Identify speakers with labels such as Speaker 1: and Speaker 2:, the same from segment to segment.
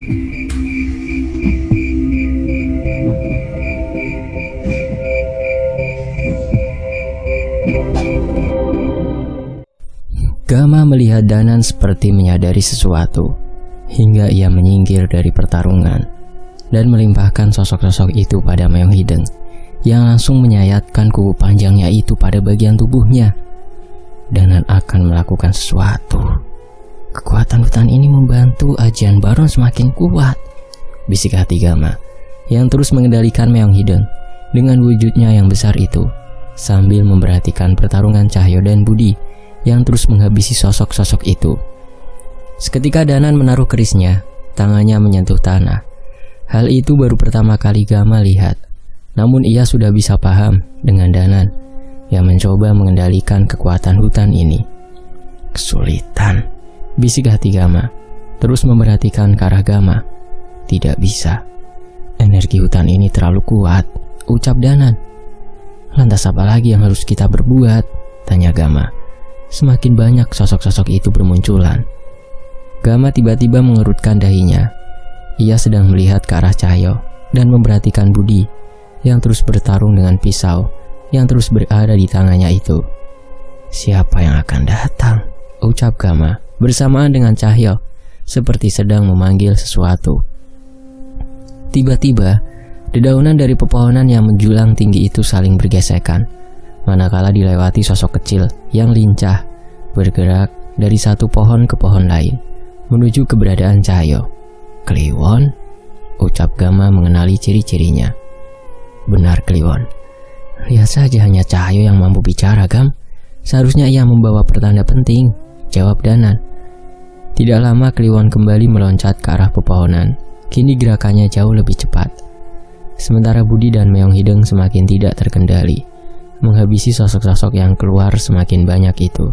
Speaker 1: Gama melihat Danan seperti menyadari sesuatu, hingga ia menyingkir dari pertarungan dan melimpahkan sosok-sosok itu pada Meong Hideng, yang langsung menyayatkan kuku panjangnya itu pada bagian tubuhnya. Danan akan melakukan sesuatu. Kekuatan hutan ini membantu ajian Baron semakin kuat, bisik hati Gama, yang terus mengendalikan Meong Hideng dengan wujudnya yang besar itu, sambil memperhatikan pertarungan Cahyo dan Budi yang terus menghabisi sosok-sosok itu. Seketika Danan menaruh kerisnya, tangannya menyentuh tanah. Hal itu baru pertama kali Gama lihat, namun ia sudah bisa paham dengan Danan yang mencoba mengendalikan kekuatan hutan ini. Kesulitan, bisik hati Gama, terus memperhatikan ke arah Gama. Tidak bisa, energi hutan ini terlalu kuat, ucap Danan. Lantas apa lagi yang harus kita berbuat? Tanya Gama. Semakin banyak sosok-sosok itu bermunculan. Gama tiba-tiba mengerutkan dahinya. Ia sedang melihat ke arah Cahyo dan memperhatikan Budi yang terus bertarung dengan pisau yang terus berada di tangannya itu. Siapa yang akan datang? Ucap Gama bersamaan dengan Cahyo, seperti sedang memanggil sesuatu. Tiba-tiba, dedaunan dari pepohonan yang menjulang tinggi itu saling bergesekan, manakala dilewati sosok kecil yang lincah bergerak dari satu pohon ke pohon lain menuju keberadaan Cahyo. Kliwon, ucap Gama mengenali ciri-cirinya. Benar, Kliwon. Lihat saja, hanya Cahyo yang mampu bicara, Gam. Seharusnya ia membawa pertanda penting, jawab Danan. Tidak lama Kliwon kembali meloncat ke arah pepohonan. Kini gerakannya jauh lebih cepat. Sementara Budi dan Meong Hideng semakin tidak terkendali, menghabisi sosok-sosok yang keluar semakin banyak itu.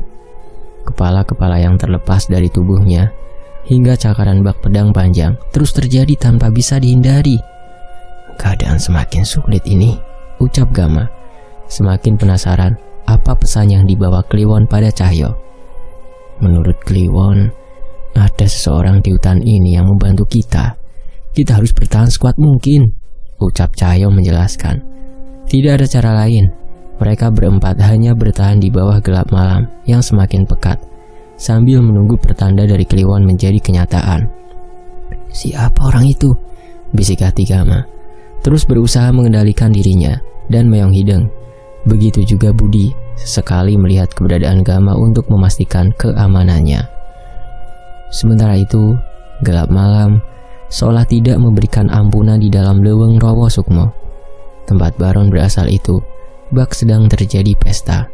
Speaker 1: Kepala-kepala yang terlepas dari tubuhnya, hingga cakaran bak pedang panjang terus terjadi tanpa bisa dihindari. Keadaan semakin sulit ini, ucap Gama, semakin penasaran apa pesan yang dibawa Kliwon pada Cahyo. Menurut Kliwon, ada seseorang di hutan ini yang membantu kita. Kita harus bertahan sekuat mungkin, ucap Cahyo menjelaskan. Tidak ada cara lain. Mereka berempat hanya bertahan di bawah gelap malam yang semakin pekat, sambil menunggu pertanda dari Kliwon menjadi kenyataan. Siapa orang itu? Bisik hati Gama, terus berusaha mengendalikan dirinya dan Meong Hideng. Begitu juga Budi, sesekali melihat keberadaan Gama untuk memastikan keamanannya. Sementara itu, gelap malam seolah tidak memberikan ampunan di dalam leuweung Rowo Sukmo. Tempat Baron berasal itu, bak sedang terjadi pesta.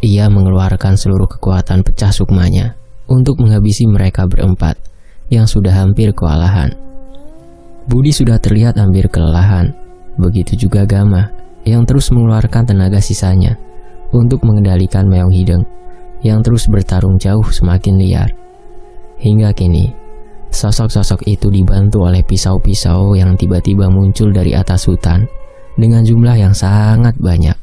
Speaker 1: Ia mengeluarkan seluruh kekuatan pecah sukmanya untuk menghabisi mereka berempat yang sudah hampir kewalahan. Budi sudah terlihat hampir kelelahan, begitu juga Gama yang terus mengeluarkan tenaga sisanya untuk mengendalikan Meong Hideng yang terus bertarung jauh semakin liar. Hingga kini, sosok-sosok itu dibantu oleh pisau-pisau yang tiba-tiba muncul dari atas hutan dengan jumlah yang sangat banyak,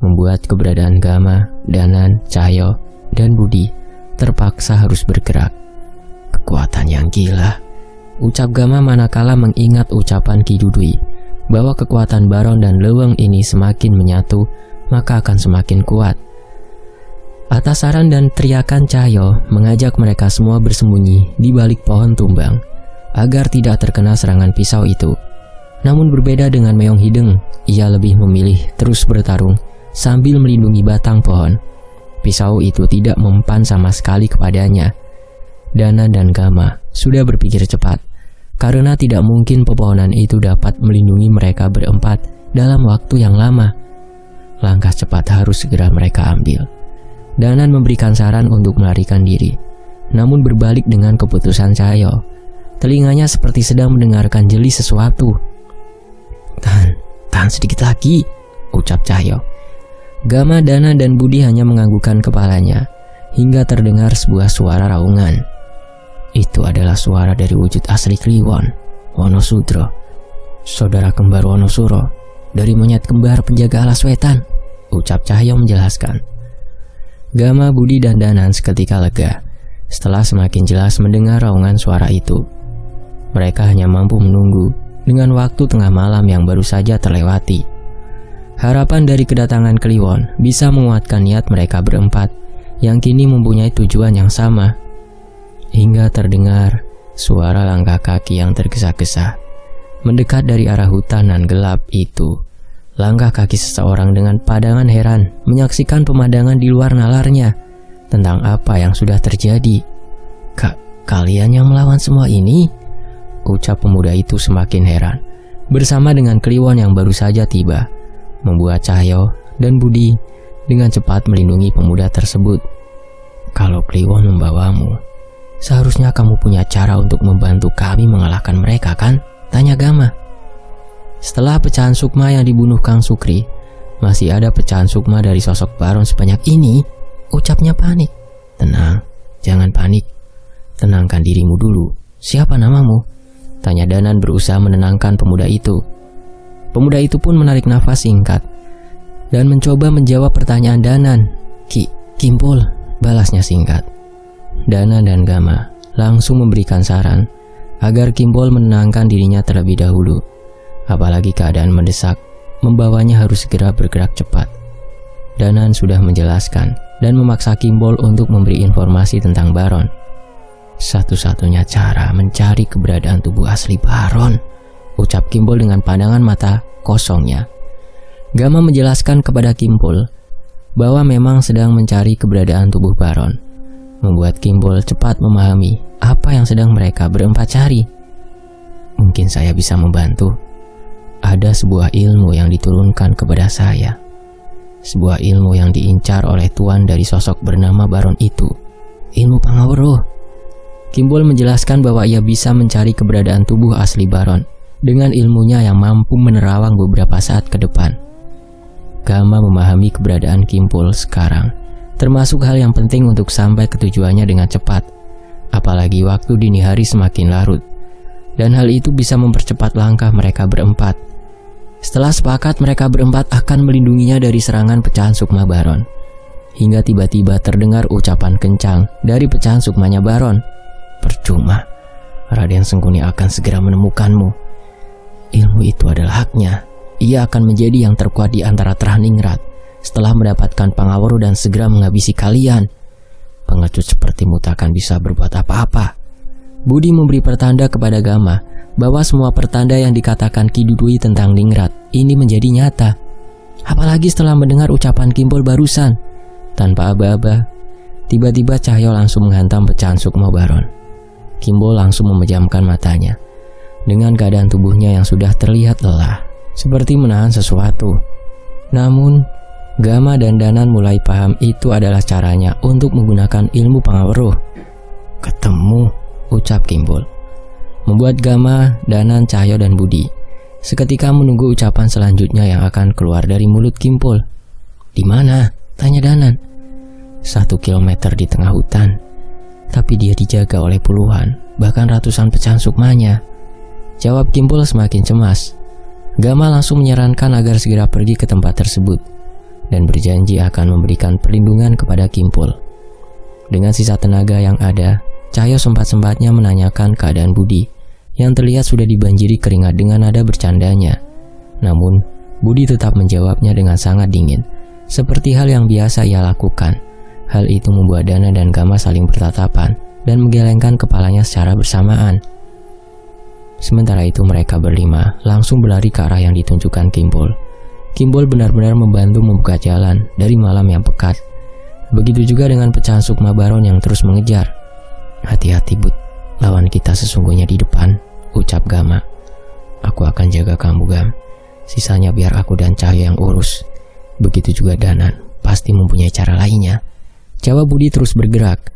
Speaker 1: membuat keberadaan Gama, Danan, Cahyo, dan Budi terpaksa harus bergerak. Kekuatan yang gila, ucap Gama manakala mengingat ucapan Ki Dudui bahwa kekuatan Baron dan leuweung ini semakin menyatu maka akan semakin kuat. Atas saran dan teriakan Cahyo mengajak mereka semua bersembunyi di balik pohon tumbang agar tidak terkena serangan pisau itu. Namun berbeda dengan Meong Hideng, ia lebih memilih terus bertarung sambil melindungi batang pohon. Pisau itu tidak mempan sama sekali kepadanya. Danan dan Gama sudah berpikir cepat, karena tidak mungkin pepohonan itu dapat melindungi mereka berempat dalam waktu yang lama. Langkah cepat harus segera mereka ambil. Danan memberikan saran untuk melarikan diri, namun berbalik dengan keputusan Cahyo. Telinganya seperti sedang mendengarkan jeli sesuatu. Tahan sedikit lagi, ucap Cahyo. Gama, Danan, dan Budi hanya menganggukkan kepalanya hingga terdengar sebuah suara raungan. Itu adalah suara dari wujud asli Kliwon, Wonosudro, saudara kembar Wonosuro dari monyet kembar penjaga alas wetan, ucap Cahyo menjelaskan. Gama, Budi, dan Danan seketika lega setelah semakin jelas mendengar raungan suara itu. Mereka hanya mampu menunggu dengan waktu tengah malam yang baru saja terlewati. Harapan dari kedatangan Kliwon bisa menguatkan niat mereka berempat yang kini mempunyai tujuan yang sama. Hingga terdengar suara langkah kaki yang tergesa-gesa mendekat dari arah hutan nan gelap itu. Langkah kaki seseorang dengan pandangan heran menyaksikan pemandangan di luar nalarnya tentang apa yang sudah terjadi. Kalian yang melawan semua ini? Ucap pemuda itu semakin heran. Bersama dengan Kliwon yang baru saja tiba, membuat Cahyo dan Budi dengan cepat melindungi pemuda tersebut. Kalau Kliwon membawamu, seharusnya kamu punya cara untuk membantu kami mengalahkan mereka, kan? Tanya Gama. Setelah pecahan sukma yang dibunuh Kang Sukri, masih ada pecahan sukma dari sosok Baron sebanyak ini. Ucapnya panik. Tenang, jangan panik. Tenangkan dirimu dulu. Siapa namamu? Tanya Danan berusaha menenangkan pemuda itu. Pemuda itu pun menarik nafas singkat dan mencoba menjawab pertanyaan Danan. Kimpul, balasnya singkat. Danan dan Gama langsung memberikan saran agar Kimpul menenangkan dirinya terlebih dahulu. Apalagi keadaan mendesak, membawanya harus segera bergerak cepat. Danan sudah menjelaskan dan memaksa Kimpul untuk memberi informasi tentang Baron. Satu-satunya cara mencari keberadaan tubuh asli Baron, ucap Kimpul dengan pandangan mata kosongnya. Gama menjelaskan kepada Kimpul bahwa memang sedang mencari keberadaan tubuh Baron, membuat Kimpul cepat memahami apa yang sedang mereka berempat cari. Mungkin saya bisa membantu. Ada sebuah ilmu yang diturunkan kepada saya. Sebuah ilmu yang diincar oleh tuan dari sosok bernama Baron itu. Ilmu Pangawero. Kimpul menjelaskan bahwa ia bisa mencari keberadaan tubuh asli Baron dengan ilmunya yang mampu menerawang beberapa saat ke depan. Gama memahami keberadaan Kimpul sekarang, termasuk hal yang penting untuk sampai ke tujuannya dengan cepat. Apalagi waktu dini hari semakin larut, dan hal itu bisa mempercepat langkah mereka berempat. Setelah sepakat, mereka berempat akan melindunginya dari serangan pecahan sukma Baron. Hingga tiba-tiba terdengar ucapan kencang dari pecahan sukmanya Baron. Percuma, Raden Sengkuni akan segera menemukanmu. Ilmu itu adalah haknya. Ia akan menjadi yang terkuat di antara Trahningrat setelah mendapatkan Pangawero dan segera menghabisi kalian. Pengecut sepertimu tak akan bisa berbuat apa-apa. Budi memberi pertanda kepada Gama bahwa semua pertanda yang dikatakan Ki Dudui tentang Ningrat ini menjadi nyata. Apalagi setelah mendengar ucapan Kimpul barusan. Tanpa aba-aba, tiba-tiba Cahyo langsung menghantam pecahan sukma Baron. Kimpul langsung memejamkan matanya. Dengan keadaan tubuhnya yang sudah terlihat lelah, seperti menahan sesuatu. Namun, Gama dan Danan mulai paham itu adalah caranya untuk menggunakan ilmu Pangawero. Ketemu, ucap Kimpul. Membuat Gama, Danan, Cahyo, dan Budi seketika menunggu ucapan selanjutnya yang akan keluar dari mulut Kimpul. Di mana? Tanya Danan. 1 kilometer di tengah hutan. Tapi dia dijaga oleh puluhan, bahkan ratusan pecahan sukmanya. Jawab Kimpul semakin cemas. Gama langsung menyarankan agar segera pergi ke tempat tersebut dan berjanji akan memberikan perlindungan kepada Kimpul. Dengan sisa tenaga yang ada, Cahyo sempat-sempatnya menanyakan keadaan Budi yang terlihat sudah dibanjiri keringat dengan nada bercandanya. Namun, Budi tetap menjawabnya dengan sangat dingin, seperti hal yang biasa ia lakukan. Hal itu membuat Dana dan Gama saling bertatapan dan menggelengkan kepalanya secara bersamaan. Sementara itu mereka berlima langsung berlari ke arah yang ditunjukkan Kimpul. Kimpul benar-benar membantu membuka jalan dari malam yang pekat. Begitu juga dengan pecahan sukma Baron yang terus mengejar. Hati-hati Bud, lawan kita sesungguhnya di depan, ucap Gama. Aku akan jaga kamu Gam, sisanya biar aku dan Cahyo yang urus. Begitu juga Danan, pasti mempunyai cara lainnya. Jawab Budi terus bergerak.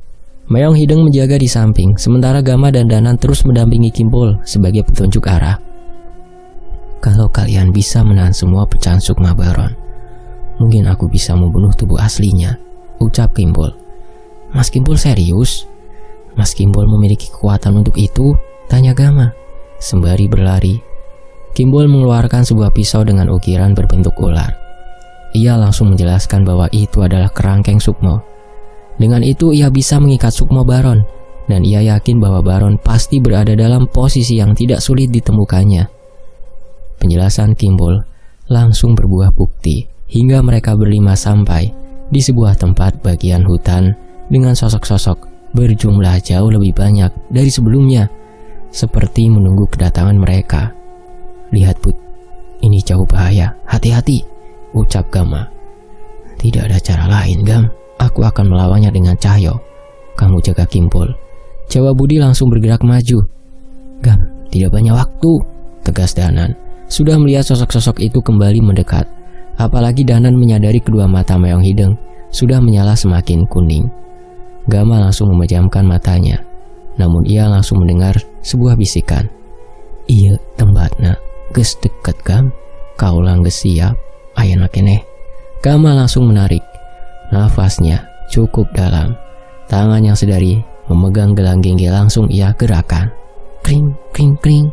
Speaker 1: Mayong Hideng menjaga di samping, sementara Gama dan Danan terus mendampingi Kimpul sebagai petunjuk arah. Kalau kalian bisa menahan semua pecahan sukma Baron, mungkin aku bisa membunuh tubuh aslinya, ucap Kimpul. Mas Kimpul serius? Mas Kimpul memiliki kekuatan untuk itu? Tanya Gama. Sembari berlari, Kimpul mengeluarkan sebuah pisau dengan ukiran berbentuk ular. Ia langsung menjelaskan bahwa itu adalah kerangkeng sukmo. Dengan itu ia bisa mengikat sukmo Baron dan ia yakin bahwa Baron pasti berada dalam posisi yang tidak sulit ditemukannya. Penjelasan Kimball langsung berbuah bukti hingga mereka berlima sampai di sebuah tempat bagian hutan dengan sosok-sosok berjumlah jauh lebih banyak dari sebelumnya, seperti menunggu kedatangan mereka. "Lihat, Bud, ini jauh bahaya, hati-hati," ucap Gama. "Tidak ada cara lain, Gam. Aku akan melawannya dengan Cahyo. Kamu jaga Kimball," jawab Budi langsung bergerak maju. "Gam, tidak banyak waktu," tegas Danan. Sudah melihat sosok-sosok itu kembali mendekat. Apalagi Danan menyadari kedua mata Meong Hideng sudah menyala semakin kuning. Gama langsung memejamkan matanya. Namun ia langsung mendengar sebuah bisikan. "Iya, tempatna geus deket, Gam. Kaulang geus siap. Ayeuna keneh." Gama langsung menarik nafasnya cukup dalam. Tangan yang sedari memegang gelang gengge langsung ia gerakan. Kring, kring, kring.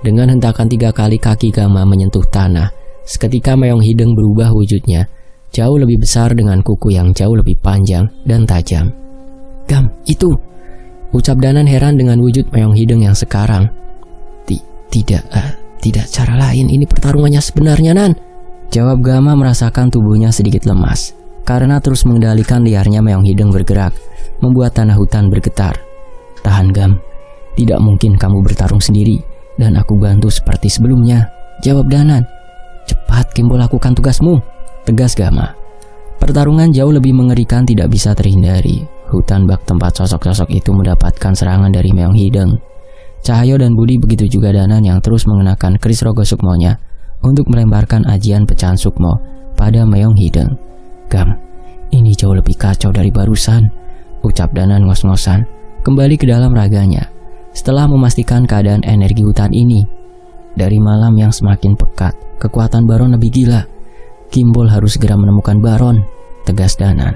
Speaker 1: Dengan hentakan 3 kali kaki Gama menyentuh tanah, seketika Meong Hideng berubah wujudnya, jauh lebih besar dengan kuku yang jauh lebih panjang dan tajam. "Gam, itu!" ucap Danan heran dengan wujud Meong Hideng yang sekarang. Tidak cara lain, ini pertarungannya sebenarnya, Nan," jawab Gama merasakan tubuhnya sedikit lemas karena terus mengendalikan liarnya Meong Hideng bergerak, membuat tanah hutan bergetar. "Tahan, Gam, tidak mungkin kamu bertarung sendiri dan aku bantu seperti sebelumnya," jawab Danan. "Cepat, Kimball, lakukan tugasmu," tegas Gama. Pertarungan jauh lebih mengerikan tidak bisa terhindari. Hutan bak tempat sosok-sosok itu mendapatkan serangan dari Meong Hideng. Cahyo dan Budi, begitu juga Danan yang terus mengenakan keris rogo sukmonya untuk melemparkan ajian pecahan sukmo pada Meong Hideng. "Gam, ini jauh lebih kacau dari barusan," ucap Danan ngos-ngosan kembali ke dalam raganya setelah memastikan keadaan energi hutan ini. Dari malam yang semakin pekat, kekuatan Baron lebih gila. Kimball harus segera menemukan Baron, tegas Danan.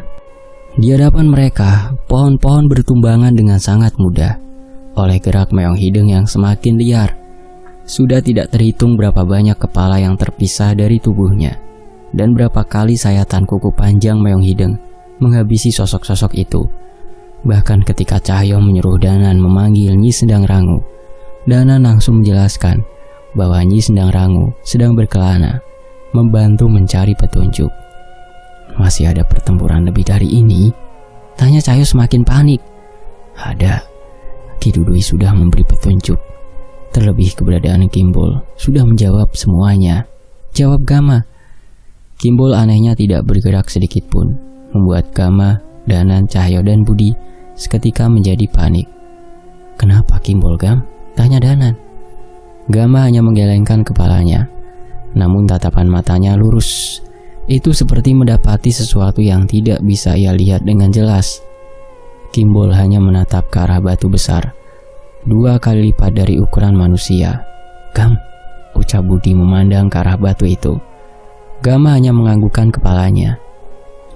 Speaker 1: Di hadapan mereka, pohon-pohon bertumbangan dengan sangat mudah. Oleh gerak Meong Hideng yang semakin liar, sudah tidak terhitung berapa banyak kepala yang terpisah dari tubuhnya, dan berapa kali sayatan kuku panjang Meong Hideng menghabisi sosok-sosok itu. Bahkan ketika Cahyo menyuruh Danan memanggil Nyi Sendang Rangu, Danan langsung menjelaskan bahwa Nyi Sendang Rangu sedang berkelana, membantu mencari petunjuk. "Masih ada pertempuran lebih dari ini?" tanya Cahyo semakin panik. "Ada. Ki Dudui sudah memberi petunjuk. Terlebih keberadaan Kimball sudah menjawab semuanya," jawab Gama. Kimball anehnya tidak bergerak sedikit pun, membuat Gama, Danan, Cahyo, dan Budi seketika menjadi panik. "Kenapa Kimball, Gam?" tanya Danan. Gama hanya menggelengkan kepalanya, namun tatapan matanya lurus. Itu seperti mendapati sesuatu yang tidak bisa ia lihat dengan jelas. Kimball hanya menatap ke arah batu besar, 2 kali lipat dari ukuran manusia. "Gam," ucap Budi memandang ke arah batu itu. Gama hanya menganggukkan kepalanya.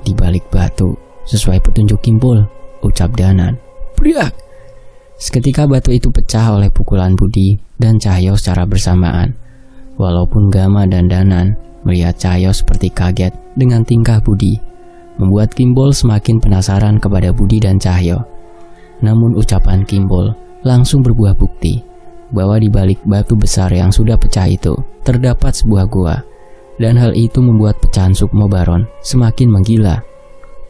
Speaker 1: "Di balik batu, sesuai petunjuk Kimball," ucap Danan. "Priak!" Seketika batu itu pecah oleh pukulan Budi dan Cahyo secara bersamaan. Walaupun Gama dan Danan melihat Cahyo seperti kaget dengan tingkah Budi, membuat Kimball semakin penasaran kepada Budi dan Cahyo. Namun ucapan Kimball langsung berbuah bukti bahwa di balik batu besar yang sudah pecah itu terdapat sebuah gua, dan hal itu membuat pecahan sukmo Baron semakin menggila.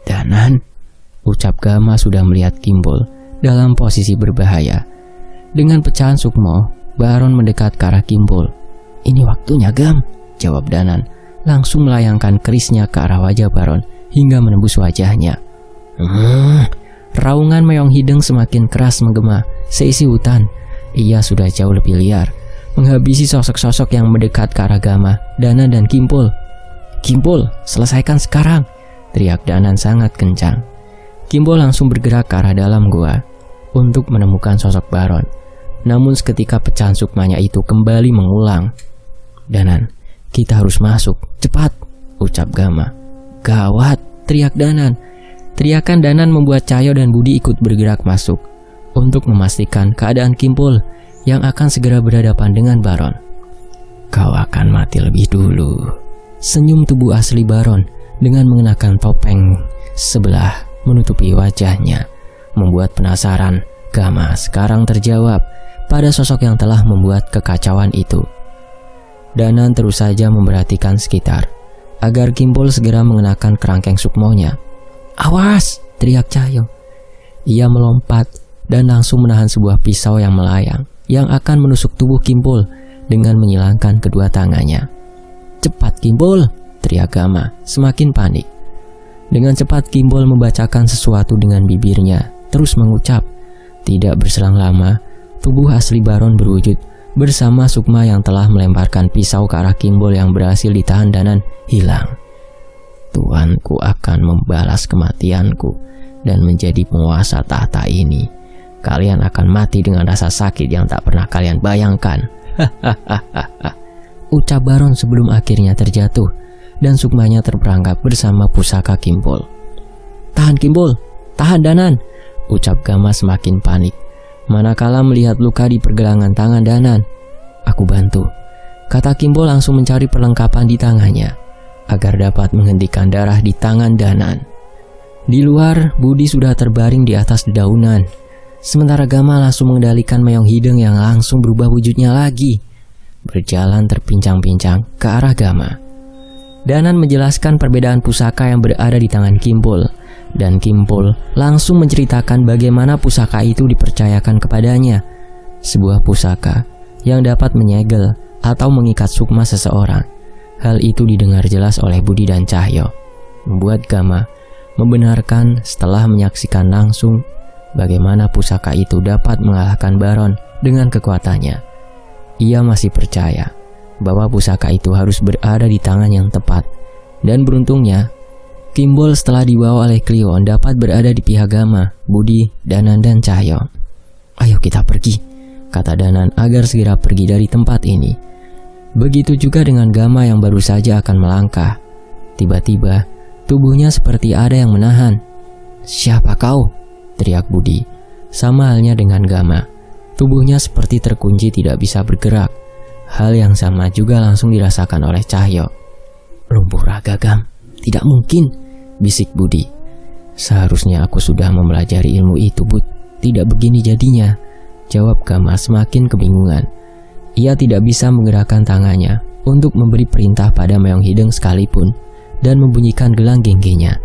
Speaker 1: "Danan," ucap Gama sudah melihat Kimball dalam posisi berbahaya. Dengan pecahan sukmo, Baron mendekat ke arah Kimball. "Ini waktunya, Gam," jawab Danan, langsung melayangkan kerisnya ke arah wajah Baron hingga menembus wajahnya. Raungan Meong Hideng semakin keras menggema seisi hutan. Ia sudah jauh lebih liar, menghabisi sosok-sosok yang mendekat ke arah Gama, Danan, dan Kimball. "Kimball, selesaikan sekarang!" teriak Danan sangat kencang. Kimball langsung bergerak ke arah dalam gua untuk menemukan sosok Baron. Namun seketika pecahan sukmanya itu kembali mengulang. "Danan, kita harus masuk, cepat!" ucap Gama. "Gawat!" teriak Danan. Teriakan Danan membuat Cahyo dan Budi ikut bergerak masuk untuk memastikan keadaan Kimball yang akan segera berhadapan dengan Baron. "Kau akan mati lebih dulu," senyum tubuh asli Baron dengan mengenakan topeng sebelah menutupi wajahnya, membuat penasaran Gama sekarang terjawab pada sosok yang telah membuat kekacauan itu. Danan terus saja memperhatikan sekitar agar Kimpul segera mengenakan kerangkeng sukmonya. "Awas!" teriak Cahyo. Ia melompat dan langsung menahan sebuah pisau yang melayang yang akan menusuk tubuh Kimpul dengan menyilangkan kedua tangannya. "Cepat Kimpul!" teriak Gama semakin panik. Dengan cepat Kimpul membacakan sesuatu dengan bibirnya, terus mengucap. Tidak berselang lama, tubuh asli Baron berwujud bersama Sukma yang telah melemparkan pisau ke arah Kimpul yang berhasil ditahan Danan hilang. "Tuanku akan membalas kematianku dan menjadi penguasa tahta ini. Kalian akan mati dengan rasa sakit yang tak pernah kalian bayangkan." Ucap Baron sebelum akhirnya terjatuh dan Sukmanya terperangkap bersama pusaka Kimpul. "Tahan Kimpul, tahan Danan!" ucap Gama semakin panik manakala melihat luka di pergelangan tangan Danan. "Aku bantu," kata Kimpul langsung mencari perlengkapan di tangannya agar dapat menghentikan darah di tangan Danan. Di luar, Budi sudah terbaring di atas dedaunan, sementara Gama langsung mengendalikan Meong Hideng yang langsung berubah wujudnya lagi, berjalan terpincang-pincang ke arah Gama. Danan menjelaskan perbedaan pusaka yang berada di tangan Kimpul, dan Kimpul langsung menceritakan bagaimana pusaka itu dipercayakan kepadanya. Sebuah pusaka yang dapat menyegel atau mengikat sukma seseorang. Hal itu didengar jelas oleh Budi dan Cahyo, membuat Gama membenarkan setelah menyaksikan langsung bagaimana pusaka itu dapat mengalahkan Baron dengan kekuatannya. Ia masih percaya bahwa pusaka itu harus berada di tangan yang tepat, dan beruntungnya Kimpul setelah dibawa oleh Kliwon dapat berada di pihak Gama, Budi, Danan, dan Cahyo. "Ayo kita pergi," kata Danan agar segera pergi dari tempat ini. Begitu juga dengan Gama yang baru saja akan melangkah. Tiba-tiba tubuhnya seperti ada yang menahan. "Siapa kau?" teriak Budi. Sama halnya dengan Gama, tubuhnya seperti terkunci tidak bisa bergerak. Hal yang sama juga langsung dirasakan oleh Cahyo. "Lumpuh raga Gam, tidak mungkin," bisik Budi. "Seharusnya aku sudah mempelajari ilmu itu, Bud. Tidak begini jadinya," jawab Gama semakin kebingungan. Ia tidak bisa menggerakkan tangannya untuk memberi perintah pada Meong Hideng sekalipun dan membunyikan gelang genggenya.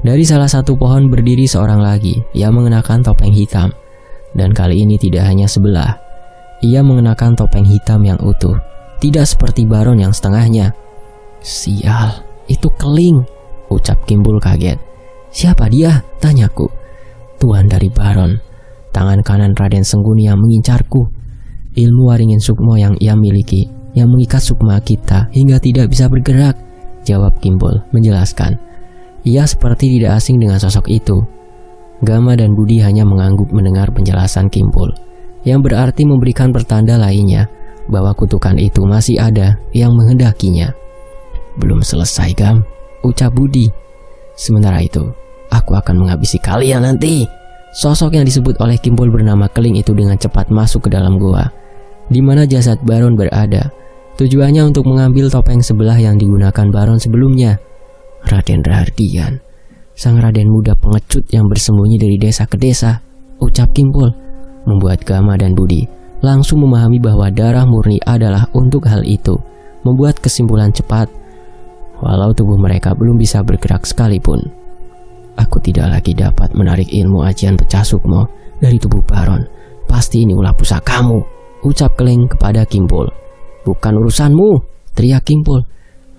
Speaker 1: Dari salah satu pohon berdiri seorang lagi yang mengenakan topeng hitam, dan kali ini tidak hanya sebelah. Ia mengenakan topeng hitam yang utuh, tidak seperti Baron yang setengahnya. "Sial, itu Keling," ucap Kimpul kaget. "Siapa dia?" tanyaku. "Tuan dari Baron, tangan kanan Raden Sengguni yang mengincarku. Ilmu waringin sukmo yang ia miliki, yang mengikat sukma kita hingga tidak bisa bergerak," jawab Kimpul menjelaskan. Ia seperti tidak asing dengan sosok itu. Gama dan Budi hanya mengangguk mendengar penjelasan Kimpul, yang berarti memberikan pertanda lainnya bahwa kutukan itu masih ada yang menghendakinya. "Belum selesai Gam," ucap Budi. "Sementara itu, aku akan menghabisi kalian nanti." Sosok yang disebut oleh Kimpul bernama Keling itu dengan cepat masuk ke dalam gua, di mana jasad Baron berada. Tujuannya untuk mengambil topeng sebelah yang digunakan Baron sebelumnya. "Raden Rahardian, sang Raden muda pengecut yang bersembunyi dari desa ke desa," ucap Kimpul, membuat Gama dan Budi langsung memahami bahwa darah murni adalah untuk hal itu, membuat kesimpulan cepat. Walau tubuh mereka belum bisa bergerak sekalipun. "Aku tidak lagi dapat menarik ilmu ajian pecah sukmo dari tubuh Baron. Pasti ini ulah pusakamu," ucap Keling kepada Kimpul. "Bukan urusanmu," teriak Kimpul.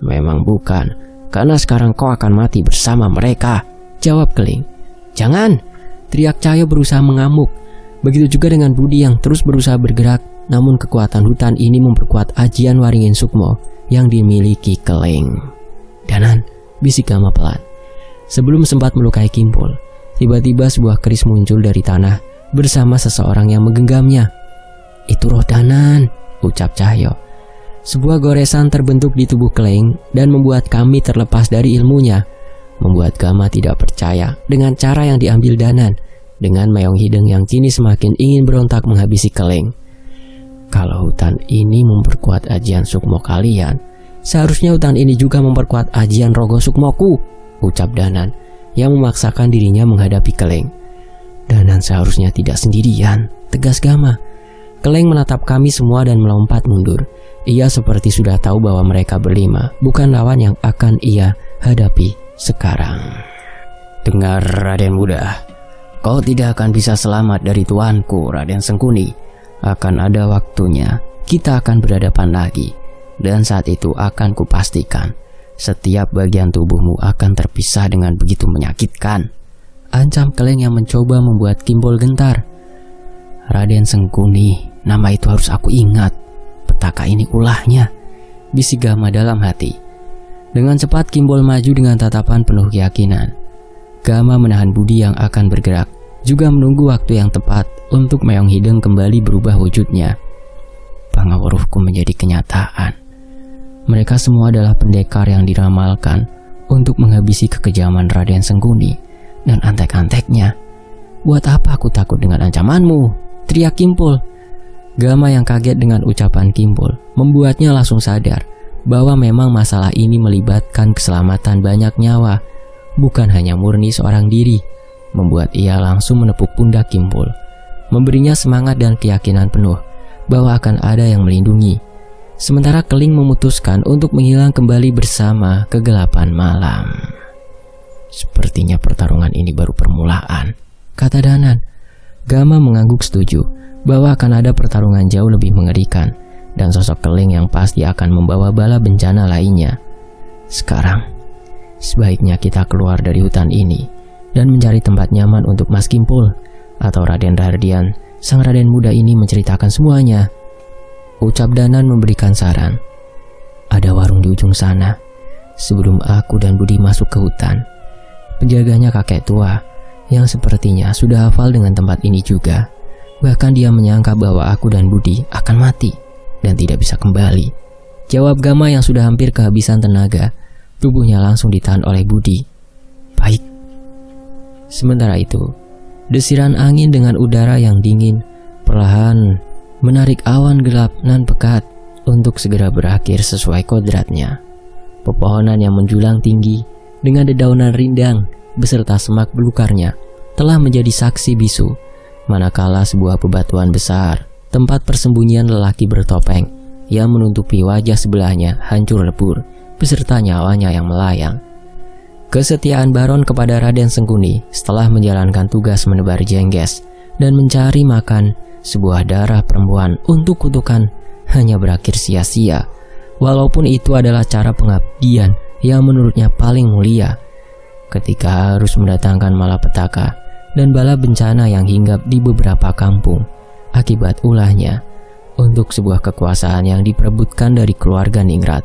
Speaker 1: "Memang bukan, karena sekarang kau akan mati bersama mereka," jawab Keling. "Jangan!" teriak Cahyo berusaha mengamuk. Begitu juga dengan Budi yang terus berusaha bergerak, namun kekuatan hutan ini memperkuat ajian waringin sukmo yang dimiliki Keling. "Danan," bisik Gama pelan. Sebelum sempat melukai Kimpul, tiba-tiba sebuah keris muncul dari tanah bersama seseorang yang menggenggamnya. "Itu roh Danan," ucap Cahyo. Sebuah goresan terbentuk di tubuh Keling dan membuat kami terlepas dari ilmunya, membuat Gama tidak percaya dengan cara yang diambil Danan dengan Meong Hideng yang kini semakin ingin berontak menghabisi Keling. "Kalau hutan ini memperkuat ajian sukmo kalian, seharusnya hutan ini juga memperkuat ajian rogo sukmoku," ucap Danan yang memaksakan dirinya menghadapi Keling. Danan seharusnya tidak sendirian, tegas Gama. Keleng menatap kami semua dan melompat mundur. Ia seperti sudah tahu bahwa mereka berlima bukan lawan yang akan ia hadapi sekarang. Dengar Raden Muda, kau tidak akan bisa selamat dari tuanku Raden Sengkuni. Akan ada waktunya kita akan berhadapan lagi. Dan saat itu akan kupastikan setiap bagian tubuhmu akan terpisah dengan begitu menyakitkan. Ancam Keleng yang mencoba membuat Kimbol gentar. Raden Sengkuni, nama itu harus aku ingat. Petaka ini ulahnya, bisik Gama dalam hati. Dengan cepat Kimbol maju dengan tatapan penuh keyakinan. Gama menahan budi yang akan bergerak, juga menunggu waktu yang tepat untuk Meong Hideng kembali berubah wujudnya. Pangawuruhku menjadi kenyataan. Mereka semua adalah pendekar yang diramalkan untuk menghabisi kekejaman Raden Sengkuni dan antek-anteknya. Buat apa aku takut dengan ancamanmu? Teriak Kimbol. Gama yang kaget dengan ucapan Kimbol membuatnya langsung sadar bahwa memang masalah ini melibatkan keselamatan banyak nyawa, bukan hanya murni seorang diri. Membuat ia langsung menepuk pundak Kimbol, memberinya semangat dan keyakinan penuh bahwa akan ada yang melindungi. Sementara Keling memutuskan untuk menghilang kembali bersama kegelapan malam. Sepertinya pertarungan ini baru permulaan, kata Danan. Gama mengangguk setuju bahwa akan ada pertarungan jauh lebih mengerikan dan sosok Keling yang pasti akan membawa bala bencana lainnya. Sekarang, sebaiknya kita keluar dari hutan ini dan mencari tempat nyaman untuk Mas Kimpul atau Raden Rahardian, sang Raden muda ini menceritakan semuanya. Ucap Danan memberikan saran. Ada warung di ujung sana. Sebelum aku dan Budi masuk ke hutan, penjaganya kakek tua yang sepertinya sudah hafal dengan tempat ini juga. Bahkan dia menyangka bahwa aku dan Budi akan mati dan tidak bisa kembali. Jawab Gama yang sudah hampir kehabisan tenaga. Tubuhnya langsung ditahan oleh Budi. Baik. Sementara itu, desiran angin dengan udara yang dingin perlahan menarik awan gelap nan pekat untuk segera berakhir sesuai kodratnya. Pepohonan yang menjulang tinggi dengan dedaunan rindang beserta semak belukarnya telah menjadi saksi bisu, manakala sebuah bebatuan besar, tempat persembunyian lelaki bertopeng yang menutupi wajah sebelahnya hancur lebur beserta nyawanya yang melayang. Kesetiaan Baron kepada Raden Sengkuni setelah menjalankan tugas menebar jengges dan mencari makan sebuah darah perempuan untuk kutukan hanya berakhir sia-sia, walaupun itu adalah cara pengabdian yang menurutnya paling mulia. Ketika harus mendatangkan malapetaka dan bala bencana yang hinggap di beberapa kampung akibat ulahnya untuk sebuah kekuasaan yang diperebutkan dari keluarga Ningrat.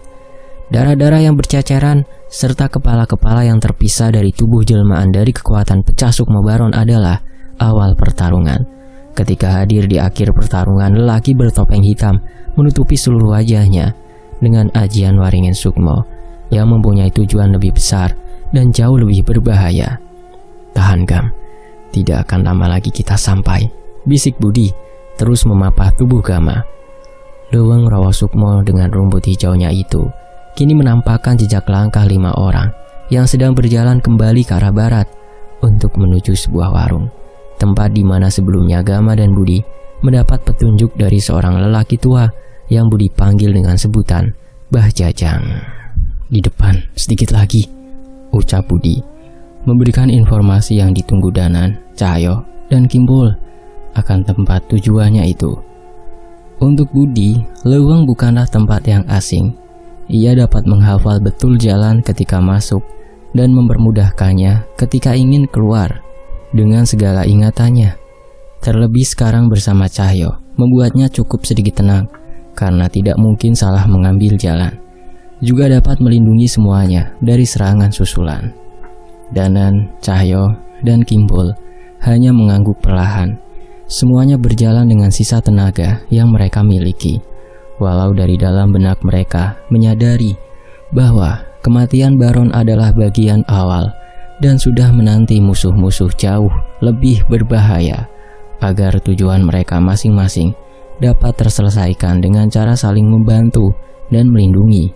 Speaker 1: Darah-darah yang berceceran serta kepala-kepala yang terpisah dari tubuh jelmaan dari kekuatan pecah Sukma Baron adalah awal pertarungan. Ketika hadir di akhir pertarungan, lelaki bertopeng hitam menutupi seluruh wajahnya dengan ajian Waringin Sukmo yang mempunyai tujuan lebih besar dan jauh lebih berbahaya. Tahan Gam, tidak akan lama lagi kita sampai, bisik Budi terus memapah tubuh Gama. Leweng Rawa Sukmo dengan rumput hijaunya itu kini menampakkan jejak langkah 5 orang yang sedang berjalan kembali ke arah barat untuk menuju sebuah warung, tempat di mana sebelumnya Gama dan Budi mendapat petunjuk dari seorang lelaki tua yang Budi panggil dengan sebutan Bah Jajang. Di depan sedikit lagi, ucap Budi, memberikan informasi yang ditunggu Danan, Cahyo, dan Kimbol akan tempat tujuannya itu. Untuk Budi, leweng bukanlah tempat yang asing. Ia dapat menghafal betul jalan ketika masuk dan mempermudahkannya ketika ingin keluar dengan segala ingatannya. Terlebih sekarang bersama Cahyo, membuatnya cukup sedikit tenang karena tidak mungkin salah mengambil jalan. Juga dapat melindungi semuanya dari serangan susulan. Danan, Cahyo, dan Kimbol hanya mengangguk perlahan. Semuanya berjalan dengan sisa tenaga yang mereka miliki, walau dari dalam benak mereka menyadari bahwa kematian Baron adalah bagian awal dan sudah menanti musuh-musuh jauh lebih berbahaya agar tujuan mereka masing-masing dapat terselesaikan dengan cara saling membantu dan melindungi.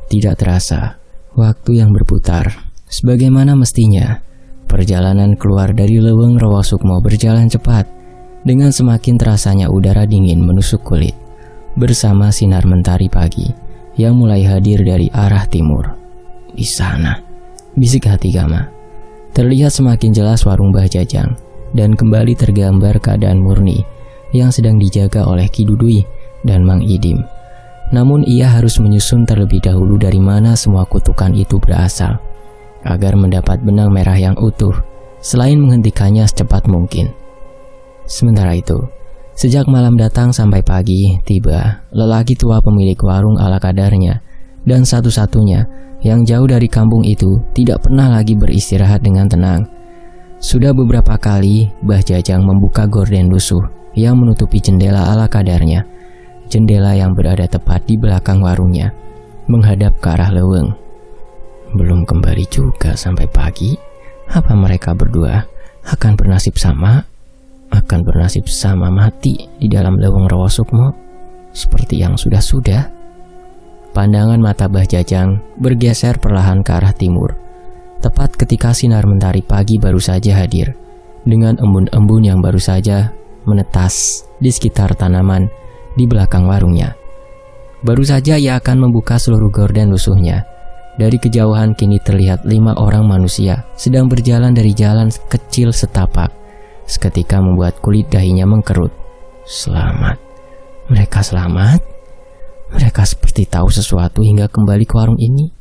Speaker 1: Tidak terasa, waktu yang berputar sebagaimana mestinya Perjalanan keluar dari Leweng Rawa Sukmo berjalan cepat, dengan semakin terasanya udara dingin menusuk kulit, bersama sinar mentari pagi yang mulai hadir dari arah timur. Di sana, bisik hati Gama, terlihat semakin jelas warung Mbah Jajang, dan kembali tergambar keadaan murni yang sedang dijaga oleh Ki Dudui dan Mang Idim. Namun ia harus menyusun terlebih dahulu dari mana semua kutukan itu berasal, agar mendapat benang merah yang utuh, selain menghentikannya secepat mungkin. Sementara itu, sejak malam datang sampai pagi, tiba lelaki tua pemilik warung ala kadarnya, dan satu-satunya yang jauh dari kampung itu tidak pernah lagi beristirahat dengan tenang. Sudah beberapa kali Mbah Jajang membuka gorden lusuh yang menutupi jendela ala kadarnya, jendela yang berada tepat di belakang warungnya, menghadap ke arah Leweng. Belum kembali juga sampai pagi. Apa mereka berdua akan bernasib sama? Akan bernasib sama mati di dalam Leweng Rawa Sukmo seperti yang sudah-sudah? Pandangan mata Mbah Jajang bergeser perlahan ke arah timur, tepat ketika sinar mentari pagi baru saja hadir, dengan embun-embun yang baru saja menetas di sekitar tanaman di belakang warungnya. Baru saja ia akan membuka seluruh gorden lusuhnya. Dari kejauhan kini terlihat 5 orang manusia sedang berjalan dari jalan kecil setapak, seketika membuat kulit dahinya mengkerut. Selamat. Mereka selamat? Mereka seperti tahu sesuatu hingga kembali ke warung ini.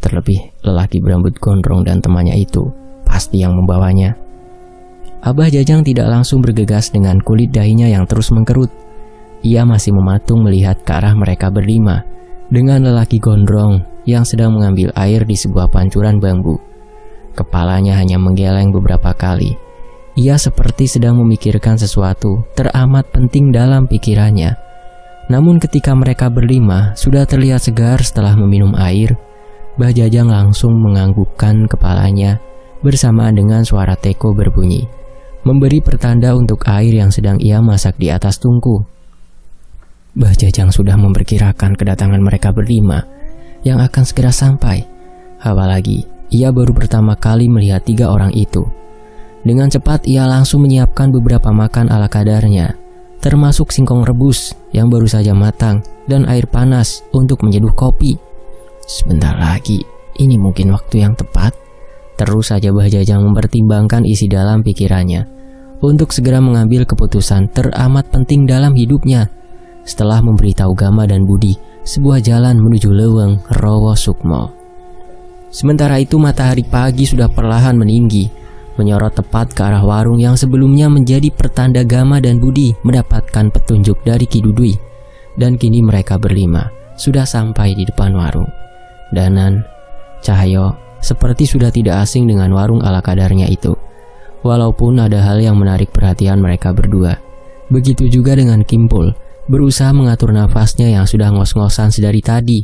Speaker 1: Terlebih lelaki berambut gondrong dan temannya itu pasti yang membawanya. Abah Jajang tidak langsung bergegas dengan kulit dahinya yang terus mengkerut. Ia masih mematung melihat ke arah mereka berlima, dengan lelaki gondrong yang sedang mengambil air di sebuah pancuran bambu. Kepalanya hanya menggeleng beberapa kali. Ia seperti sedang memikirkan sesuatu teramat penting dalam pikirannya. Namun ketika mereka berlima sudah terlihat segar setelah meminum air, Mbah Jajang langsung menganggukkan kepalanya bersamaan dengan suara teko berbunyi, memberi pertanda untuk air yang sedang ia masak di atas tungku. Mbah Jajang sudah memperkirakan kedatangan mereka berlima yang akan segera sampai. Apalagi ia baru pertama kali melihat 3 orang itu. Dengan cepat ia langsung menyiapkan beberapa makan ala kadarnya, termasuk singkong rebus yang baru saja matang dan air panas untuk menyeduh kopi. Sebentar lagi, ini mungkin waktu yang tepat. Terus saja Mbah Jajang mempertimbangkan isi dalam pikirannya untuk segera mengambil keputusan teramat penting dalam hidupnya. Setelah memberitahu Gama dan Budi sebuah jalan menuju Leweng Rawa Sukmo. Sementara itu matahari pagi sudah perlahan meninggi, menyorot tepat ke arah warung yang sebelumnya menjadi pertanda Gama dan Budi mendapatkan petunjuk dari Ki Dudui. Dan kini mereka berlima sudah sampai di depan warung. Danan, Cahyo seperti sudah tidak asing dengan warung ala kadarnya itu. Walaupun ada hal yang menarik perhatian mereka berdua. Begitu juga dengan Kimpul, berusaha mengatur nafasnya yang sudah ngos-ngosan sedari tadi.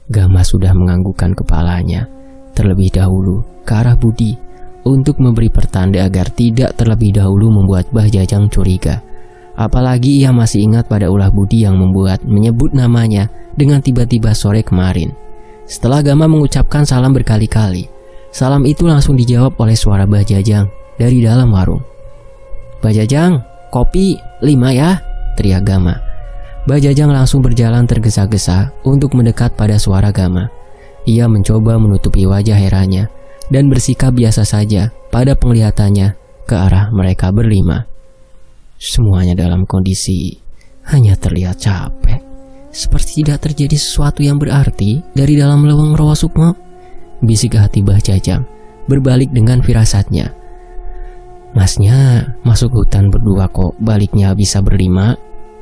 Speaker 1: Gama sudah menganggukkan kepalanya terlebih dahulu ke arah Budi untuk memberi pertanda agar tidak terlebih dahulu membuat Mbah Jajang curiga. Apalagi ia masih ingat pada ulah Budi yang membuat menyebut namanya dengan tiba-tiba sore kemarin. Setelah Gama mengucapkan salam berkali-kali, salam itu langsung dijawab oleh suara Mbah Jajang dari dalam warung. "Mbah Jajang, kopi 5 ya," teriak Gama. Mbah Jajang langsung berjalan tergesa-gesa untuk mendekat pada suara Gama. Ia mencoba menutupi wajah herannya dan bersikap biasa saja pada penglihatannya ke arah mereka berlima. Semuanya dalam kondisi hanya terlihat capek, seperti tidak terjadi sesuatu yang berarti dari dalam Leweng Rawa Sukmo. Bisik hati Mbah Jajang berbalik dengan firasatnya. "Masnya masuk hutan berdua kok baliknya bisa berlima?"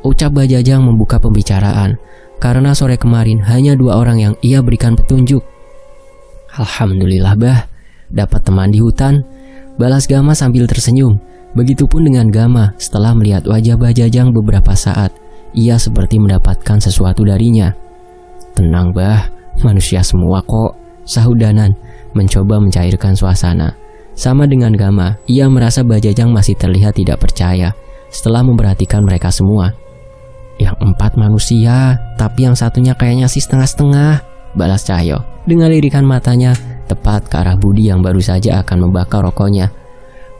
Speaker 1: ucap Mbah Jajang membuka pembicaraan, karena sore kemarin hanya 2 orang yang ia berikan petunjuk. "Alhamdulillah Bah, dapat teman di hutan," balas Gama sambil tersenyum. Begitupun dengan Gama setelah melihat wajah Mbah Jajang beberapa saat, ia seperti mendapatkan sesuatu darinya. "Tenang Bah, manusia semua kok," sahut Danan mencoba mencairkan suasana. Sama dengan Gama, ia merasa Mbah Jajang masih terlihat tidak percaya setelah memperhatikan mereka semua. "Yang 4 manusia, tapi yang satunya kayaknya sih setengah-setengah," balas Cahyo dengan lirikan matanya tepat ke arah Budi yang baru saja akan membakar rokoknya.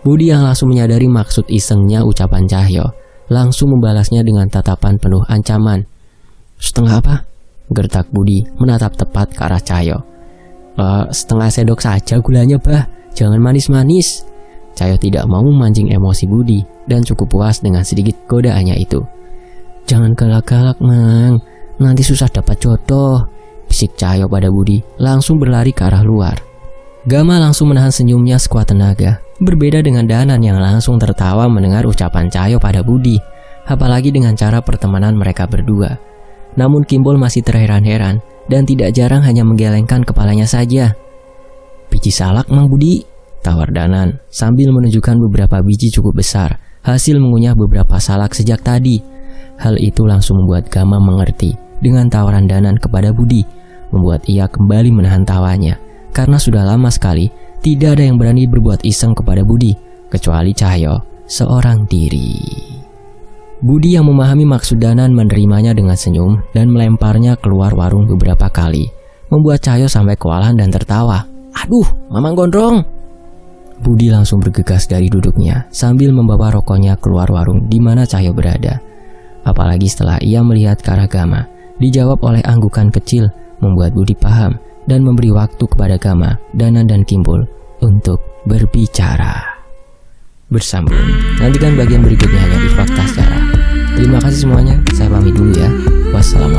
Speaker 1: Budi yang langsung menyadari maksud isengnya ucapan Cahyo, langsung membalasnya dengan tatapan penuh ancaman. "Setengah apa?" gertak Budi menatap tepat ke arah Cahyo. Setengah sendok saja gulanya, bah. Jangan manis-manis." Cahyo tidak mau memancing emosi Budi dan cukup puas dengan sedikit godaannya itu. "Jangan galak-galak, Mang. Nanti susah dapat jodoh," bisik Cahyo pada Budi, langsung berlari ke arah luar. Gama langsung menahan senyumnya sekuat tenaga. Berbeda dengan Danan yang langsung tertawa mendengar ucapan Cahyo pada Budi, apalagi dengan cara pertemanan mereka berdua. Namun Kimbol masih terheran-heran dan tidak jarang hanya menggelengkan kepalanya saja. "Biji salak, Mang Budi," tawar Danan sambil menunjukkan beberapa biji cukup besar hasil mengunyah beberapa salak sejak tadi. Hal itu langsung membuat Gama mengerti dengan tawaran Danan kepada Budi, membuat ia kembali menahan tawanya karena sudah lama sekali tidak ada yang berani berbuat iseng kepada Budi kecuali Cahyo seorang diri. Budi yang memahami maksud Danan menerimanya dengan senyum dan melemparnya keluar warung beberapa kali, membuat Cahyo sampai kewalahan dan tertawa. "Aduh, Mamang Gondrong!" Budi langsung bergegas dari duduknya sambil membawa rokoknya keluar warung di mana Cahyo berada. Apalagi setelah ia melihat ke arah Gama, dijawab oleh anggukan kecil, membuat Budi paham dan memberi waktu kepada Gama, Danan dan Kimbol untuk berbicara. Bersambung, nantikan bagian berikutnya hanya di Fakta Sejarah. Terima kasih semuanya, saya pamit dulu ya. Wassalamualaikum.